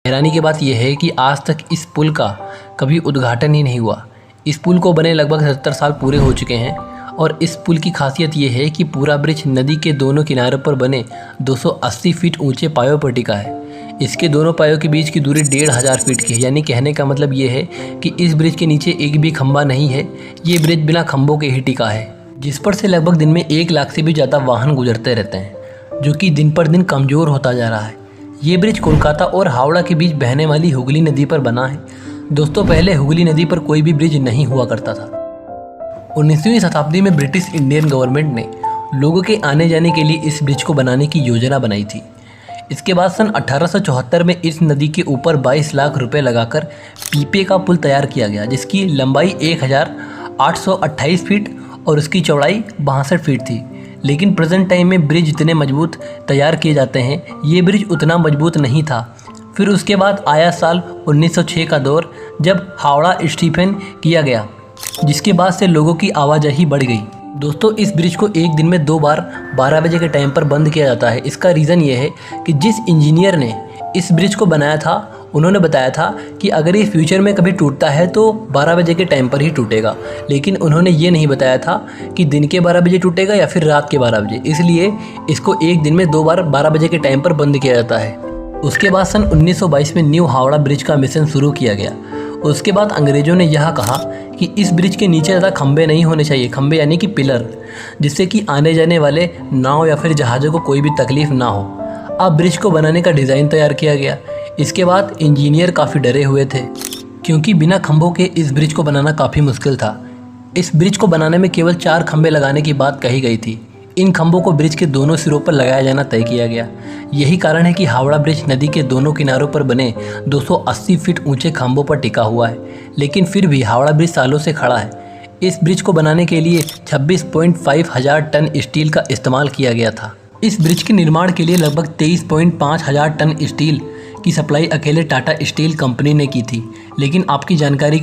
हैरानी की बात यह है कि आज तक इस पुल का कभी उद्घाटन ही नहीं हुआ। इस पुल को बने लगभग 70 साल पूरे हो चुके हैं और इस पुल की खासियत यह है कि पूरा ब्रिज नदी के दोनों किनारों पर बने 280 फीट ऊंचे पायों पर टिका है। इसके दोनों पायों के बीच की दूरी 1500 फीट की है, यानी कहने का मतलब ये है कि इस ब्रिज के नीचे एक भी खंभा नहीं है। ये ब्रिज बिना खंभों के ही टिका है, जिस पर से लगभग दिन में 1 लाख से भी ज़्यादा वाहन गुजरते रहते हैं, जो कि दिन पर दिन कमज़ोर होता जा रहा है। ये ब्रिज कोलकाता और हावड़ा के बीच बहने वाली हुगली नदी पर बना है। दोस्तों, पहले हुगली नदी पर कोई भी ब्रिज नहीं हुआ करता था। 19वीं शताब्दी में ब्रिटिश इंडियन गवर्नमेंट ने लोगों के आने जाने के लिए इस ब्रिज को बनाने की योजना बनाई थी। इसके बाद सन 1874 में इस नदी के ऊपर 22 लाख रुपए लगाकर पीपे का पुल तैयार किया गया, जिसकी लंबाई 1828 फीट और उसकी चौड़ाई 62 फीट थी। लेकिन प्रेजेंट टाइम में ब्रिज जितने मजबूत तैयार किए जाते हैं, ये ब्रिज उतना मजबूत नहीं था। फिर उसके बाद आया साल 1906 का दौर, जब हावड़ा स्टीफन किया गया, जिसके बाद से लोगों की आवाजाही बढ़ गई। दोस्तों, इस ब्रिज को एक दिन में 2 बार 12 बजे के टाइम पर बंद किया जाता है। इसका रीज़न ये है कि जिस इंजीनियर ने इस ब्रिज को बनाया था, उन्होंने बताया था कि अगर ये फ्यूचर में कभी टूटता है तो 12 बजे के टाइम पर ही टूटेगा। लेकिन उन्होंने ये नहीं बताया था कि दिन के 12 बजे टूटेगा या फिर रात के 12 बजे। इसलिए इसको एक दिन में 2 बार 12 बजे के टाइम पर बंद किया जाता है। उसके बाद सन 1922 में न्यू हावड़ा ब्रिज का मिशन शुरू किया गया। उसके बाद अंग्रेज़ों ने यह कहा कि इस ब्रिज के नीचे ज़्यादा खंभे नहीं होने चाहिए, खंभे यानी कि पिलर, जिससे कि आने जाने वाले नाव या फिर जहाज़ों को कोई भी तकलीफ़ ना हो। अब ब्रिज को बनाने का डिज़ाइन तैयार किया गया। इसके बाद इंजीनियर काफ़ी डरे हुए थे, क्योंकि बिना खंभों के इस ब्रिज को बनाना काफ़ी मुश्किल था। इस ब्रिज को बनाने में केवल 4 खंभे लगाने की बात कही गई थी। इन खंभों को ब्रिज के दोनों सिरों पर लगाया जाना तय किया गया। यही कारण है कि हावड़ा ब्रिज नदी के दोनों किनारों पर बने 280 फीट ऊंचे खंभों पर टिका हुआ है। लेकिन फिर भी हावड़ा ब्रिज सालों से खड़ा है। इस ब्रिज को बनाने के लिए 26.5 हजार टन स्टील का इस्तेमाल किया गया था। इस ब्रिज के निर्माण के लिए लगभग 23.5 हजार टन स्टील की सप्लाई अकेले टाटा स्टील कंपनी ने की थी। लेकिन आपकी जानकारी